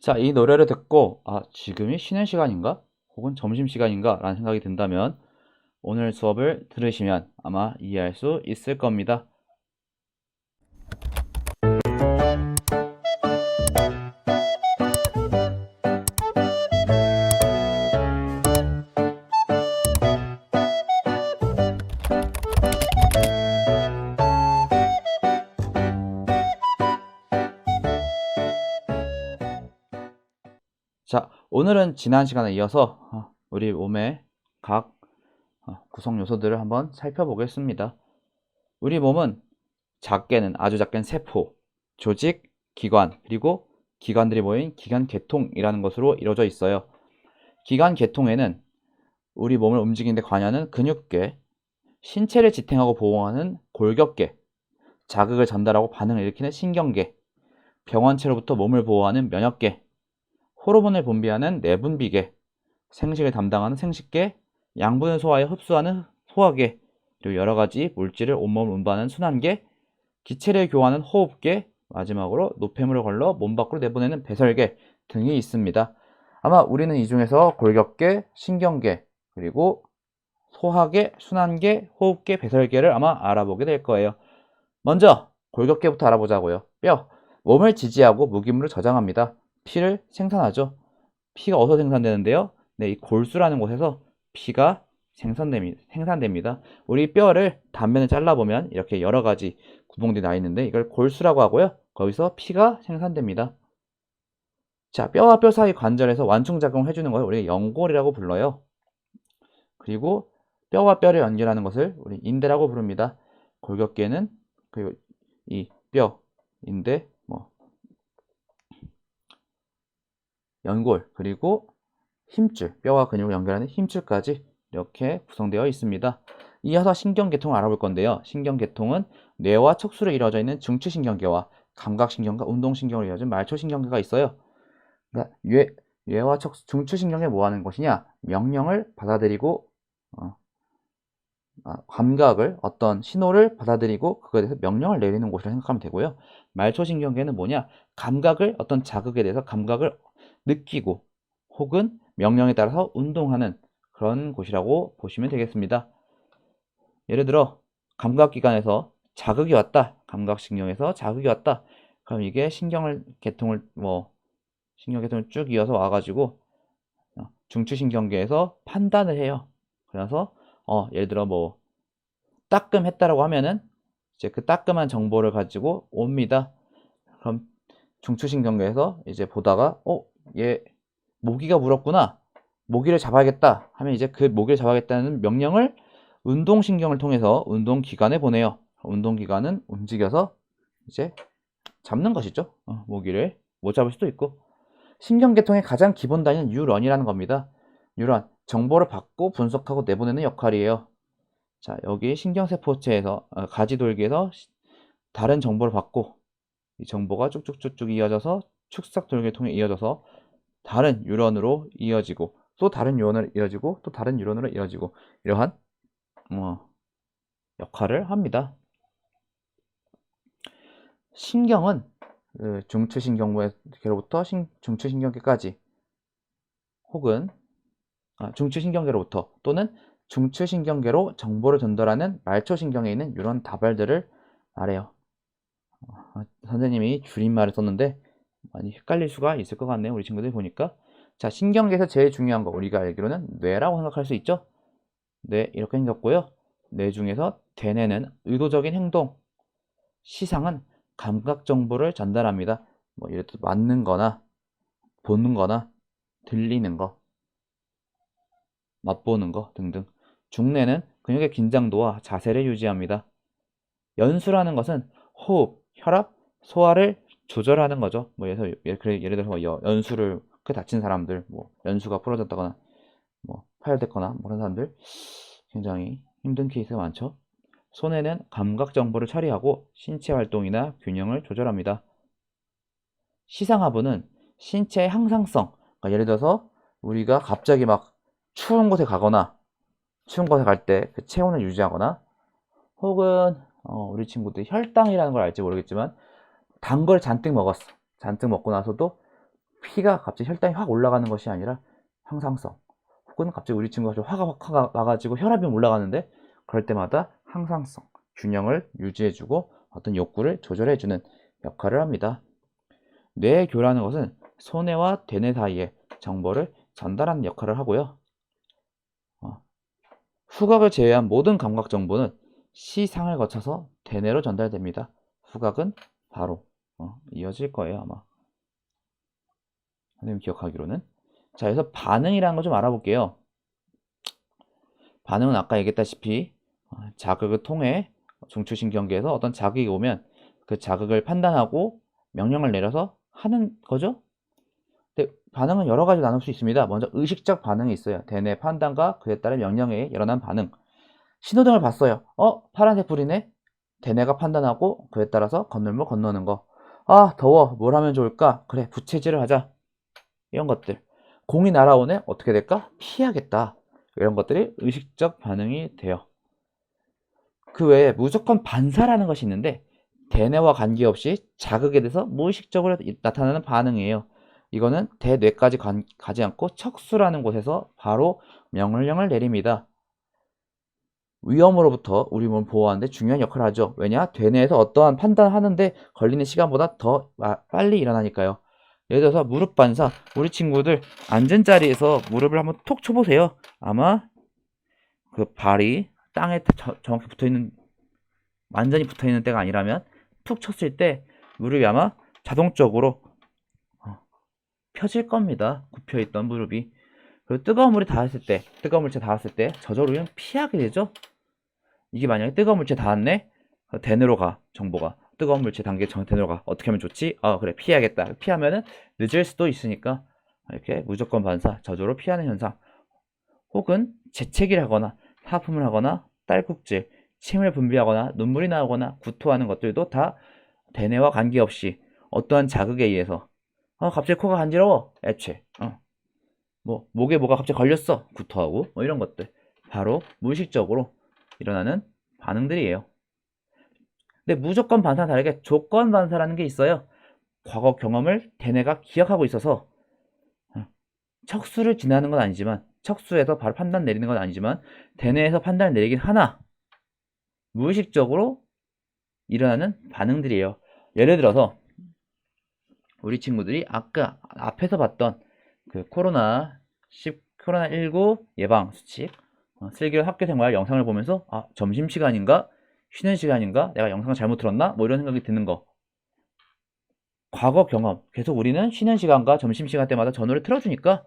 자, 이 노래를 듣고 지금이 쉬는 시간인가? 혹은 점심시간인가? 라는 생각이 든다면 오늘 수업을 들으시면 아마 이해할 수 있을 겁니다. 자, 오늘은 지난 시간에 이어서 우리 몸의 각 구성 요소들을 한번 살펴보겠습니다. 우리 몸은 아주 작게는 세포, 조직, 기관, 그리고 기관들이 모인 기관계통이라는 것으로 이루어져 있어요. 기관계통에는 우리 몸을 움직이는 데 관여하는 근육계, 신체를 지탱하고 보호하는 골격계, 자극을 전달하고 반응을 일으키는 신경계, 병원체로부터 몸을 보호하는 면역계, 호르몬을 분비하는 내분비계, 생식을 담당하는 생식계, 양분을 소화해 흡수하는 소화계, 그리고 여러가지 물질을 온몸을 운반하는 순환계, 기체를 교환하는 호흡계, 마지막으로 노폐물을 걸러 몸 밖으로 내보내는 배설계 등이 있습니다. 아마 우리는 이 중에서 골격계, 신경계, 그리고 소화계, 순환계, 호흡계, 배설계를 아마 알아보게 될 거예요. 먼저 골격계부터 알아보자고요. 뼈, 몸을 지지하고 무기물을 저장합니다. 피를 생산하죠. 피가 어디서 생산되는데요? 네, 이 골수라는 곳에서 피가 생산됩니다. 우리 뼈를 단면을 잘라보면 이렇게 여러 가지 구멍들이 나 있는데 이걸 골수라고 하고요. 거기서 피가 생산됩니다. 자, 뼈와 뼈 사이 관절에서 완충작용을 해주는 걸 우리 연골이라고 불러요. 그리고 뼈와 뼈를 연결하는 것을 우리 인대라고 부릅니다. 골격계는 그리고 이 뼈, 인대, 연골, 그리고 힘줄, 뼈와 근육을 연결하는 힘줄까지 이렇게 구성되어 있습니다. 이어서 신경계통을 알아볼 건데요. 신경계통은 뇌와 척수로 이루어져 있는 중추신경계와 감각신경과 운동신경으로 이루어진 말초신경계가 있어요. 그러니까 뇌와 중추신경이 뭐 하는 것이냐? 명령을 받아들이고 감각을 어떤 신호를 받아들이고 그거에 대해서 명령을 내리는 곳이라고 생각하면 되고요. 말초신경계는 뭐냐? 감각을 어떤 자극에 대해서 감각을 느끼고 혹은 명령에 따라서 운동하는 그런 곳이라고 보시면 되겠습니다. 예를 들어 감각기관에서 자극이 왔다. 감각신경에서 자극이 왔다. 그럼 이게 신경계통을 쭉 이어서 와가지고 중추신경계에서 판단을 해요. 그래서 예를 들어 따끔했다라고 하면은 이제 그 따끔한 정보를 가지고 옵니다. 그럼 중추신경계에서 이제 보다가 얘 모기가 물었구나. 모기를 잡아야겠다 하면 이제 그 모기를 잡아야겠다는 명령을 운동신경을 통해서 운동기관에 보내요. 운동기관은 움직여서 이제 잡는 것이죠. 모기를 못 잡을 수도 있고. 신경계통의 가장 기본 단위는 뉴런이라는 겁니다. 뉴런, 정보를 받고 분석하고 내보내는 역할이에요. 자, 여기 신경세포체에서 가지돌기에서 다른 정보를 받고 이 정보가 쭉쭉쭉쭉 이어져서 축삭돌기를 통해 이어져서 다른 뉴런으로 이어지고 또 다른 뉴런으로 이어지고 또 다른 뉴런으로 이어지고 이러한 역할을 합니다. 신경은 중추신경계로부터 중추신경계까지 혹은 중추신경계로부터 또는 중추신경계로 정보를 전달하는 말초신경에 있는 이런 다발들을 말해요. 선생님이 줄임말을 썼는데 많이 헷갈릴 수가 있을 것 같네요. 우리 친구들 보니까. 자, 신경계에서 제일 중요한 거 우리가 알기로는 뇌라고 생각할 수 있죠. 뇌 이렇게 생겼고요. 뇌 중에서 대뇌는 의도적인 행동, 시상은 감각 정보를 전달합니다. 예를 들어 맞는 거나 보는 거나 들리는 거, 맛보는 거 등등. 중뇌는 근육의 긴장도와 자세를 유지합니다. 연수라는 것은 호흡, 혈압, 소화를 조절하는 거죠. 예를 들어서 연수를 크게 다친 사람들, 연수가 부러졌다거나, 파열됐거나, 그런 사람들 굉장히 힘든 케이스가 많죠. 손에는 감각 정보를 처리하고 신체 활동이나 균형을 조절합니다. 시상하부는 신체의 항상성, 그러니까 예를 들어서 우리가 갑자기 막 추운 곳에 가거나 추운 곳에 갈 때 그 체온을 유지하거나 혹은 우리 친구들 혈당이라는 걸 알지 모르겠지만 단 걸 잔뜩 먹었어. 잔뜩 먹고 나서도 피가 갑자기 혈당이 확 올라가는 것이 아니라 항상성, 혹은 갑자기 우리 친구가 좀 화가 확 나가지고 혈압이 올라가는데 그럴 때마다 항상성, 균형을 유지해주고 어떤 욕구를 조절해주는 역할을 합니다. 뇌의 교라는 것은 소뇌와 대뇌 사이에 정보를 전달하는 역할을 하고요. 후각을 제외한 모든 감각 정보는 시상을 거쳐서 대뇌로 전달됩니다. 후각은 바로 이어질 거예요, 아마. 선생님 기억하기로는. 자, 그래서 반응이라는 거 좀 알아볼게요. 반응은 아까 얘기했다시피 자극을 통해 중추신경계에서 어떤 자극이 오면 그 자극을 판단하고 명령을 내려서 하는 거죠. 근데 반응은 여러 가지 나눌 수 있습니다. 먼저 의식적 반응이 있어요. 대뇌 판단과 그에 따른 명령에 일어난 반응. 신호등을 봤어요. 파란색 불이네. 대뇌가 판단하고 그에 따라서 건널목 건너는 거. 아, 더워. 뭘 하면 좋을까? 그래, 부채질을 하자. 이런 것들. 공이 날아오네. 어떻게 될까? 피하겠다. 이런 것들이 의식적 반응이 돼요. 그 외에 무조건 반사라는 것이 있는데 대뇌와 관계없이 자극에 대해서 무의식적으로 나타나는 반응이에요. 이거는 대뇌까지 가지 않고 척수라는 곳에서 바로 명령을 내립니다. 위험으로부터 우리 몸을 보호하는데 중요한 역할을 하죠. 왜냐? 대뇌에서 어떠한 판단을 하는데 걸리는 시간보다 더 빨리 일어나니까요. 예를 들어서 무릎 반사. 우리 친구들 앉은 자리에서 무릎을 한번 톡 쳐보세요. 아마 그 발이 땅에 정확히 붙어있는, 완전히 붙어있는 때가 아니라면 툭 쳤을 때 무릎이 아마 자동적으로 펴질 겁니다. 굽혀있던 무릎이. 그리고 뜨거운 물이 닿았을 때, 뜨거운 물체 닿았을 때 저절로 우리는 피하게 되죠. 이게 만약에 뜨거운 물체 닿았네? 대뇌로 가, 정보가. 뜨거운 물체 단계 대뇌로 가. 어떻게 하면 좋지? 그래, 피해야겠다. 피하면은 늦을 수도 있으니까 이렇게 무조건 반사, 저절로 피하는 현상. 혹은 재채기를 하거나 하품을 하거나 딸꾹질, 침을 분비하거나 눈물이 나오거나 구토하는 것들도 다 대뇌와 관계없이 어떠한 자극에 의해서 갑자기 코가 간지러워. 애취. 뭐 목에 뭐가 갑자기 걸렸어. 구토하고 뭐 이런 것들 바로 무의식적으로 일어나는 반응들이에요. 근데 무조건 반사와 다르게 조건 반사라는 게 있어요. 과거 경험을 대뇌가 기억하고 있어서 척수를 지나는 건 아니지만, 척수에서 바로 판단 내리는 건 아니지만 대뇌에서 판단을 내리긴 하나 무의식적으로 일어나는 반응들이에요. 예를 들어서 우리 친구들이 아까 앞에서 봤던 그 코로나19 예방 수칙, 슬기로운 학교생활 영상을 보면서 점심시간인가 쉬는 시간인가 내가 영상을 잘못 들었나 뭐 이런 생각이 드는 거. 과거 경험, 계속 우리는 쉬는 시간과 점심시간 때마다 저 노래 틀어주니까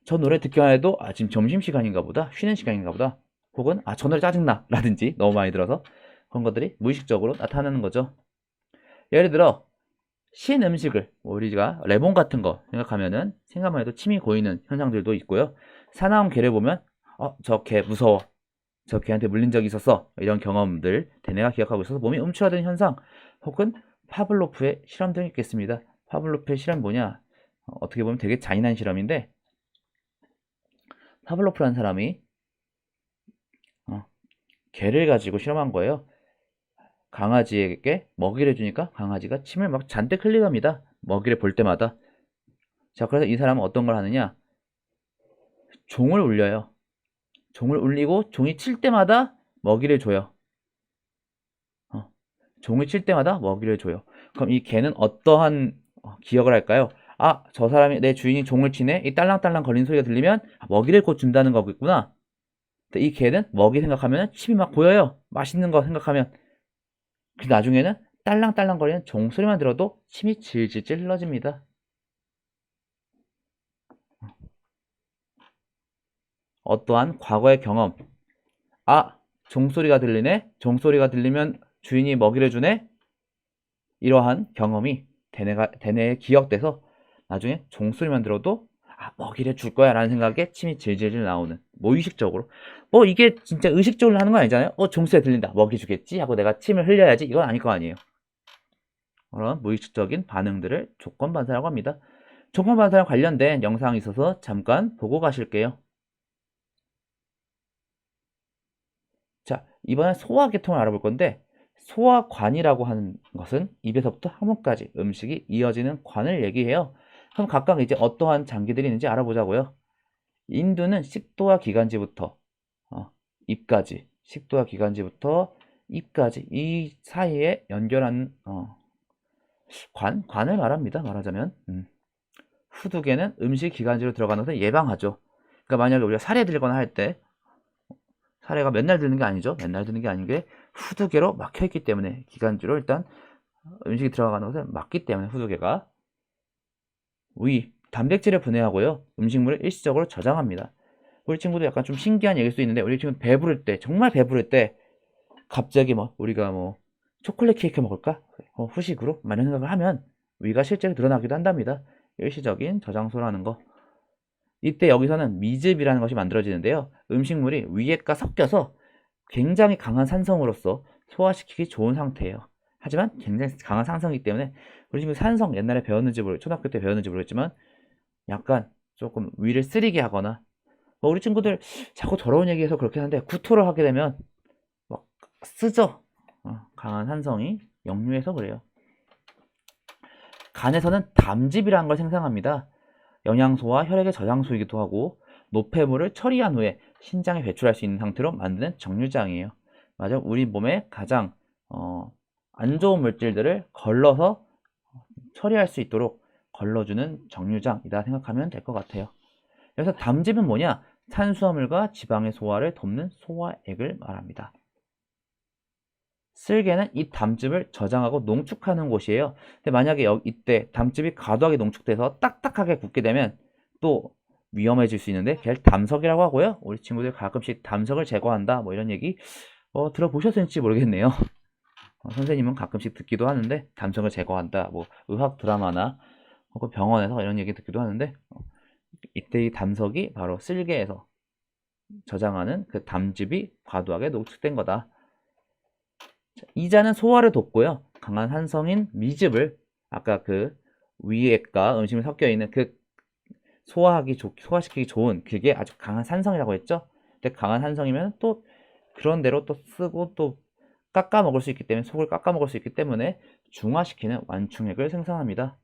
저 노래 듣기만 해도 지금 점심시간인가 보다, 쉬는 시간인가 보다, 혹은 저 노래 짜증나 라든지 너무 많이 들어서 그런 것들이 무의식적으로 나타나는 거죠. 예를 들어 신 음식을 우리가 레몬 같은 거 생각하면은 생각만 해도 침이 고이는 현상들도 있고요. 사나운 개를 보면 저 개 무서워, 저 개한테 물린 적이 있었어, 이런 경험들 대뇌가 기억하고 있어서 몸이 움츠러드는 현상, 혹은 파블로프의 실험 등이 있겠습니다. 파블로프의 실험 뭐냐, 어떻게 보면 되게 잔인한 실험인데, 파블로프라는 사람이 개를 가지고 실험한 거예요. 강아지에게 먹이를 주니까 강아지가 침을 막 잔뜩 흘리답니다. 먹이를 볼 때마다. 자, 그래서 이 사람은 어떤 걸 하느냐, 종을 울려요. 종을 울리고 종이 칠 때마다 먹이를 줘요. 종을 칠 때마다 먹이를 줘요. 그럼 이 개는 어떠한 기억을 할까요? 저 사람이, 내 주인이 종을 치네? 이 딸랑딸랑 거리는 소리가 들리면 먹이를 곧 준다는 거겠구나. 이 개는 먹이 생각하면 침이 막 고여요. 맛있는 거 생각하면. 그 나중에는 딸랑딸랑 거리는 종소리만 들어도 침이 질질질 흘러집니다. 어떠한 과거의 경험. 종소리가 들리네? 종소리가 들리면 주인이 먹이를 주네? 이러한 경험이 대뇌에 기억돼서 나중에 종소리만 들어도 먹이를 줄 거야 라는 생각에 침이 질질질 나오는, 무의식적으로. 이게 진짜 의식적으로 하는 건 아니잖아요. 종소리 들린다, 먹이 주겠지 하고 내가 침을 흘려야지, 이건 아닐 거 아니에요. 그런 무의식적인 반응들을 조건 반사라고 합니다. 조건 반사랑 관련된 영상이 있어서 잠깐 보고 가실게요. 자, 이번엔 소화계통을 알아볼 건데, 소화관이라고 하는 것은 입에서부터 항문까지 음식이 이어지는 관을 얘기해요. 그럼 각각 이제 어떠한 장기들이 있는지 알아보자고요. 인두는 식도와 기관지부터 입까지, 식도와 기관지부터 입까지 이 사이에 연결한 관을 말합니다. 말하자면 후두개는 음식 기관지로 들어가는 것을 예방하죠. 그러니까 만약에 우리가 사례 들거나 할 때 사례가 맨날 드는 게 아니죠. 맨날 드는 게 아닌 게 후두개로 막혀있기 때문에 기관지로 일단 음식이 들어가는 것을 막기 때문에 후두개가 단백질을 분해하고요. 음식물을 일시적으로 저장합니다. 우리 친구도 약간 좀 신기한 얘기일 수 있는데 우리 친구 배부를 때 정말 배부를 때 갑자기 우리가 초콜릿 케이크 먹을까? 후식으로 이런 생각을 하면 위가 실제로 드러나기도 한답니다. 일시적인 저장소라는 거. 이때 여기서는 미즙이라는 것이 만들어지는데요. 음식물이 위액과 섞여서 굉장히 강한 산성으로서 소화시키기 좋은 상태예요. 하지만 굉장히 강한 산성이기 때문에 우리 친구 산성 옛날에 배웠는지 초등학교 때 배웠는지 모르겠지만 약간 조금 위를 쓰리게 하거나 우리 친구들 자꾸 더러운 얘기해서 그렇긴 한데 구토를 하게 되면 막 쓰죠. 강한 산성이 역류해서 그래요. 간에서는 담즙이라는 걸 생성합니다. 영양소와 혈액의 저장소이기도 하고 노폐물을 처리한 후에 신장에 배출할 수 있는 상태로 만드는 정류장이에요. 맞아, 우리 몸에 가장 안 좋은 물질들을 걸러서 처리할 수 있도록 걸러주는 정류장이다 생각하면 될 것 같아요. 그래서 담즙은 뭐냐? 탄수화물과 지방의 소화를 돕는 소화액을 말합니다. 쓸개는 이 담즙을 저장하고 농축하는 곳이에요. 근데 만약에 이때 담즙이 과도하게 농축돼서 딱딱하게 굳게 되면 또 위험해질 수 있는데 걔를 담석이라고 하고요. 우리 친구들 가끔씩 담석을 제거한다 이런 얘기 들어보셨을지 모르겠네요. 선생님은 가끔씩 듣기도 하는데 담석을 제거한다 의학 드라마나 혹은 병원에서 이런 얘기 듣기도 하는데 이때 이 담석이 바로 쓸개에서 저장하는 그 담즙이 과도하게 농축된 거다. 이자는 소화를 돕고요. 강한 산성인 미즙을 아까 그 위액과 음식물 섞여 있는 그 소화시키기 좋은 그게 아주 강한 산성이라고 했죠. 근데 강한 산성이면 또 그런 대로 또 쓰고 또 깎아 먹을 수 있기 때문에 속을 깎아 먹을 수 있기 때문에 중화시키는 완충액을 생성합니다.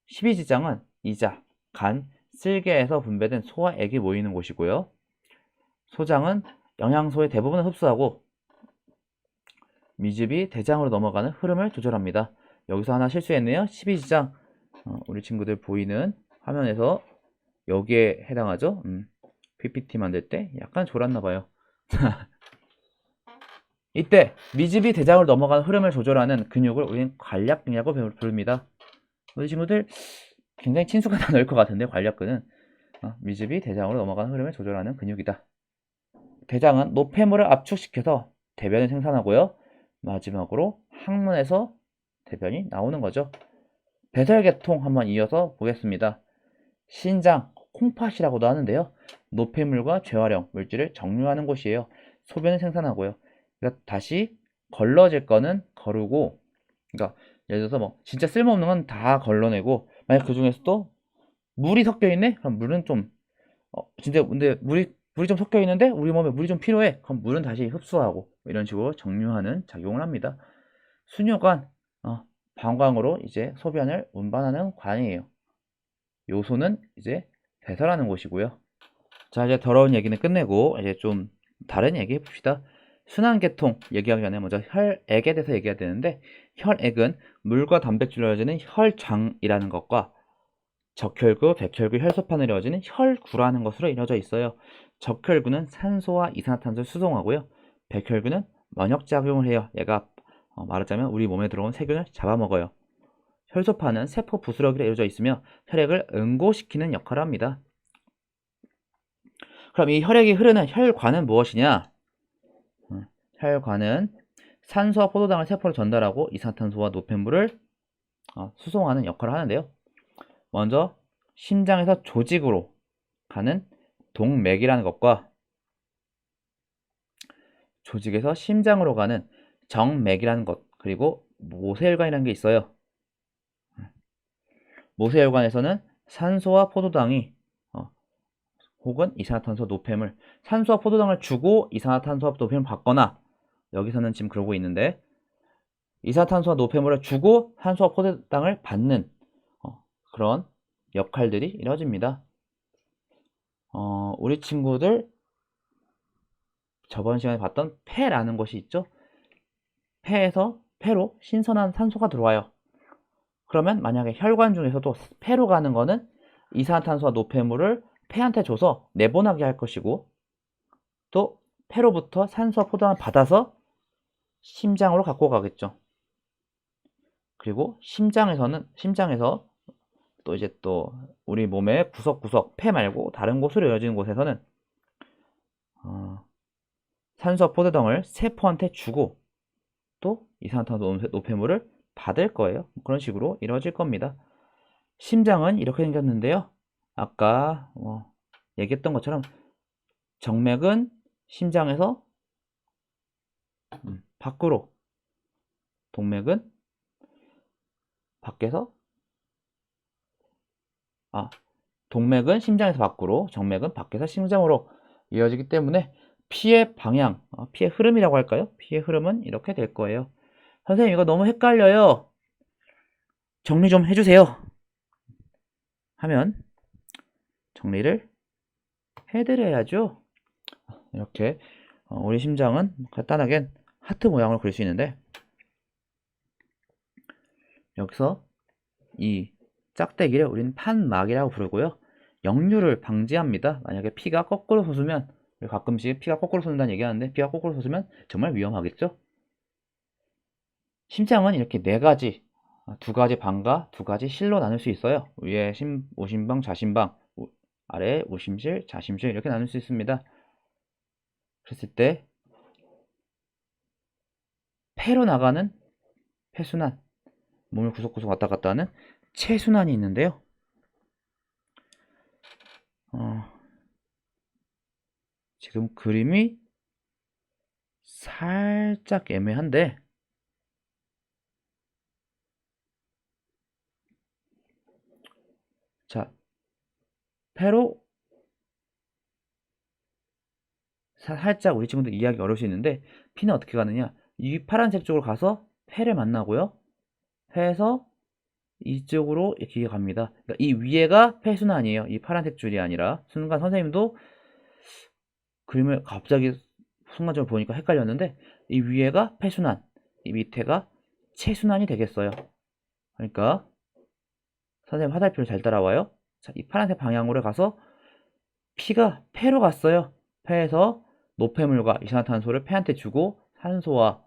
십이지장은 이자, 간, 쓸개에서 분배된 소화액이 모이는 곳이고요. 소장은 영양소의 대부분을 흡수하고 미즙이 대장으로 넘어가는 흐름을 조절합니다. 여기서 하나 실수했네요. 12지장 우리 친구들 보이는 화면에서 여기에 해당하죠. PPT 만들 때 약간 졸았나봐요. 이때 미즙이 대장으로 넘어가는 흐름을 조절하는 근육을 우리는 관략근이라고 부릅니다. 우리 친구들 굉장히 친숙한 단어일 것 같은데 관략근은 미즙이 대장으로 넘어가는 흐름을 조절하는 근육이다. 대장은 노폐물을 압축시켜서 대변을 생산하고요. 마지막으로 항문에서 대변이 나오는 거죠. 배설계통 한번 이어서 보겠습니다. 신장, 콩팥이라고도 하는데요. 노폐물과 재활용 물질을 정류하는 곳이에요. 소변을 생산하고요. 그러니까 다시 걸러질 거는 거르고, 그러니까 예를 들어서 진짜 쓸모없는 건 다 걸러내고, 만약 그 중에서도 물이 섞여 있네? 그럼 물은 좀 진짜 근데 물이 좀 섞여 있는데 우리 몸에 물이 좀 필요해. 그럼 물은 다시 흡수하고 이런 식으로 정류하는 작용을 합니다. 수뇨관, 방광으로 이제 소변을 운반하는 관이에요. 요소는 이제 배설하는 곳이고요. 자, 이제 더러운 얘기는 끝내고 이제 좀 다른 얘기 해봅시다. 순환계통 얘기하기 전에 먼저 혈액에 대해서 얘기해야 되는데, 혈액은 물과 단백질로 이루어지는 혈장이라는 것과 적혈구, 백혈구, 혈소판으로 이루어지는 혈구라는 것으로 이루어져 있어요. 적혈구는 산소와 이산화탄소를 수송하고요. 백혈구는 면역작용을 해요. 얘가 말하자면 우리 몸에 들어온 세균을 잡아먹어요. 혈소판은 세포 부스러기로 이루어져 있으며 혈액을 응고시키는 역할을 합니다. 그럼 이 혈액이 흐르는 혈관은 무엇이냐? 혈관은 산소와 포도당을 세포로 전달하고 이산화탄소와 노폐물을 수송하는 역할을 하는데요. 먼저 심장에서 조직으로 가는 동맥이라는 것과 조직에서 심장으로 가는 정맥이라는 것, 그리고 모세혈관이라는 게 있어요. 모세혈관에서는 산소와 포도당이 혹은 이산화탄소, 노폐물, 산소와 포도당을 주고 이산화탄소와 노폐물을 받거나, 여기서는 지금 그러고 있는데 이산화탄소와 노폐물을 주고 산소와 포도당을 받는 그런 역할들이 이루어집니다. 우리 친구들 저번 시간에 봤던 폐라는 것이 있죠. 폐로 신선한 산소가 들어와요. 그러면 만약에 혈관 중에서도 폐로 가는 거는 이산화탄소와 노폐물을 폐한테 줘서 내보내게 할 것이고, 또 폐로부터 산소와 포도당을 받아서 심장으로 갖고 가겠죠. 그리고 심장에서 또 이제 또 우리 몸의 구석구석, 폐 말고 다른 곳으로 이어지는 곳에서는 산소와 포도당을 세포한테 주고 또 이산화탄소 노폐물을 받을 거예요. 그런 식으로 이루어질 겁니다. 심장은 이렇게 생겼는데요. 아까 얘기했던 것처럼 정맥은 심장에서 밖으로, 동맥은 밖에서, 동맥은 심장에서 밖으로, 정맥은 밖에서 심장으로 이어지기 때문에 피의 방향, 피의 흐름이라고 할까요? 피의 흐름은 이렇게 될 거예요. 선생님, 이거 너무 헷갈려요. 정리 좀 해주세요. 하면 정리를 해드려야죠. 이렇게 우리 심장은 간단하게 하트 모양으로 그릴 수 있는데, 여기서 이 짝대기를 우리는 판막이라고 부르고요. 역류를 방지합니다. 만약에 피가 거꾸로 솟으면, 가끔씩 피가 거꾸로 솟는다는 얘기하는데, 피가 거꾸로 솟으면 정말 위험하겠죠. 심장은 이렇게 네 가지, 두 가지 방과 두 가지 실로 나눌 수 있어요. 위에 오심방, 좌심방, 아래 우심실, 좌심실 이렇게 나눌 수 있습니다. 그랬을 때 폐로 나가는 폐순환, 몸을 구석구석 왔다 갔다 하는 체순환이 있는데요. 지금 그림이 살짝 애매한데, 자, 폐로 살짝 우리 친구들 이해하기 어려울 수 있는데, 피는 어떻게 가느냐, 이 파란색 쪽으로 가서 폐를 만나고요, 폐에서 이쪽으로 이렇게 갑니다. 그러니까 이 위에가 폐순환이에요. 이 파란색 줄이 아니라. 순간 선생님도 그림을 갑자기 순간적으로 보니까 헷갈렸는데, 이 위에가 폐순환, 이 밑에가 체순환이 되겠어요. 그러니까 선생님 화살표를 잘 따라와요. 자, 이 파란색 방향으로 가서 피가 폐로 갔어요. 폐에서 노폐물과 이산화탄소를 폐한테 주고 산소와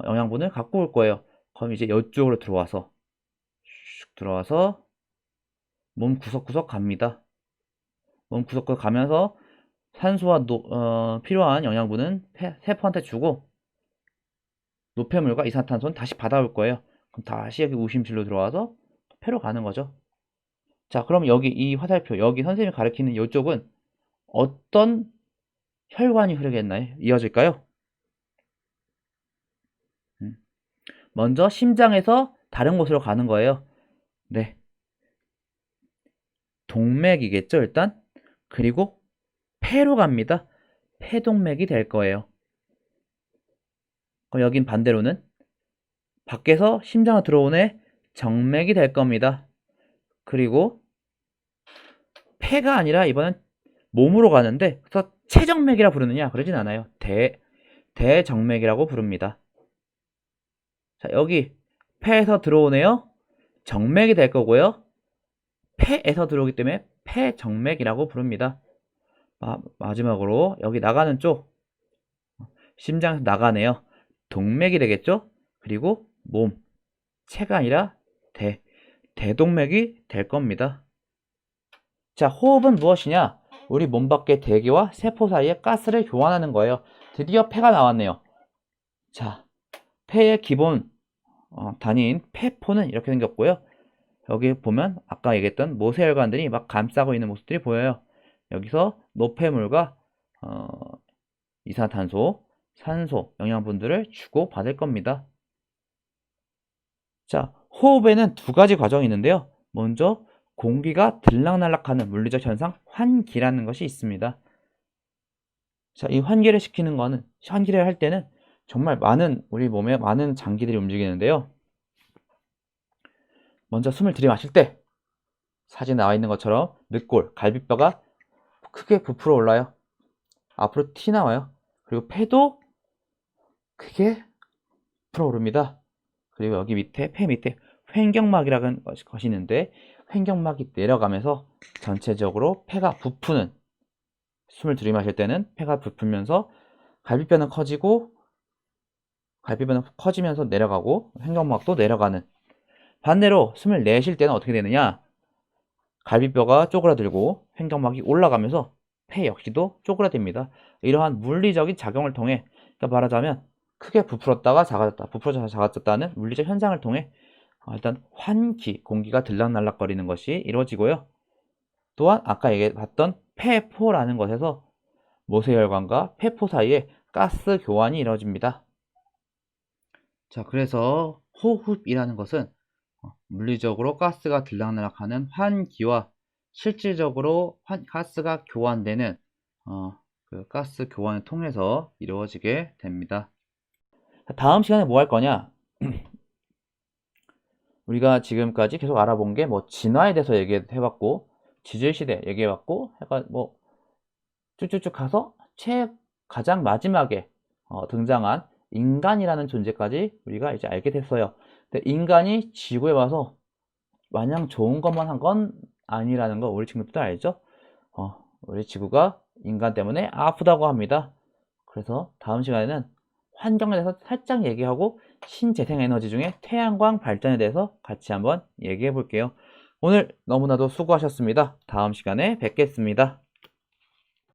영양분을 갖고 올 거예요. 그럼 이제 이쪽으로 들어와서 슉 들어와서 몸 구석구석 갑니다. 몸 구석구석 가면서 산소와 필요한 영양분은 세포한테 주고 노폐물과 이산화탄소는 다시 받아올 거예요. 그럼 다시 여기 우심실로 들어와서 폐로 가는 거죠. 자, 그럼 여기 이 화살표, 여기 선생님이 가리키는 이쪽은 어떤 혈관이 흐르겠나요? 이어질까요? 먼저 심장에서 다른 곳으로 가는 거예요. 네. 동맥이겠죠, 일단. 그리고 폐로 갑니다. 폐동맥이 될 거예요. 그럼 여긴 반대로는 밖에서 심장으로 들어오는 정맥이 될 겁니다. 그리고 폐가 아니라 이번엔 몸으로 가는데, 그래서 체정맥이라 부르느냐? 그러진 않아요. 대정맥이라고 부릅니다. 자, 여기 폐에서 들어오네요. 정맥이 될 거고요. 폐에서 들어오기 때문에 폐정맥이라고 부릅니다. 마지막으로 여기 나가는 쪽, 심장에서 나가네요. 동맥이 되겠죠? 그리고 몸, 체가 아니라 대동맥이 될 겁니다. 자, 호흡은 무엇이냐? 우리 몸 밖의 대기와 세포 사이에 가스를 교환하는 거예요. 드디어 폐가 나왔네요. 자, 폐의 기본 단위인 폐포는 이렇게 생겼고요. 여기 보면 아까 얘기했던 모세혈관들이 막 감싸고 있는 모습들이 보여요. 여기서 노폐물과 이산화탄소, 산소, 영양분들을 주고 받을 겁니다. 자, 호흡에는 두 가지 과정이 있는데요. 먼저 공기가 들락날락하는 물리적 현상, 환기라는 것이 있습니다. 자, 이 환기를 할 때는 정말 우리 몸에 많은 장기들이 움직이는데요. 먼저 숨을 들이마실 때 사진 나와 있는 것처럼 늑골, 갈비뼈가 크게 부풀어 올라요. 앞으로 튀나와요. 그리고 폐도 크게 부풀어 오릅니다. 그리고 여기 밑에, 폐 밑에 횡격막이라는 것이 있는데, 횡격막이 내려가면서 전체적으로 폐가 부푸는, 숨을 들이마실 때는 폐가 부풀면서 갈비뼈는 커지면서 내려가고 횡격막도 내려가는. 반대로 숨을 내쉴 때는 어떻게 되느냐? 갈비뼈가 쪼그라들고 횡격막이 올라가면서 폐 역시도 쪼그라듭니다. 이러한 물리적인 작용을 통해, 그러니까 말하자면 크게 부풀었다가 작아졌다, 부풀어져서 작아졌다는 물리적 현상을 통해 일단 환기, 공기가 들락날락거리는 것이 이루어지고요. 또한 아까 얘기해봤던 폐포라는 것에서 모세혈관과 폐포 사이에 가스 교환이 이루어집니다. 자, 그래서 호흡이라는 것은 물리적으로 가스가 들락날락하는 환기와 실질적으로 가스가 교환되는 그 가스 교환을 통해서 이루어지게 됩니다. 다음 시간에 뭐 할 거냐? 우리가 지금까지 계속 알아본 게 뭐 진화에 대해서 얘기해봤고, 지질시대 얘기해봤고, 약간 뭐 쭉쭉쭉 가서 가장 마지막에 등장한 인간이라는 존재까지 우리가 이제 알게 됐어요. 근데 인간이 지구에 와서 마냥 좋은 것만 한 건 아니라는 거 우리 친구들도 알죠? 우리 지구가 인간 때문에 아프다고 합니다. 그래서 다음 시간에는 환경에 대해서 살짝 얘기하고 신재생에너지 중에 태양광 발전에 대해서 같이 한번 얘기해 볼게요. 오늘 너무나도 수고하셨습니다. 다음 시간에 뵙겠습니다.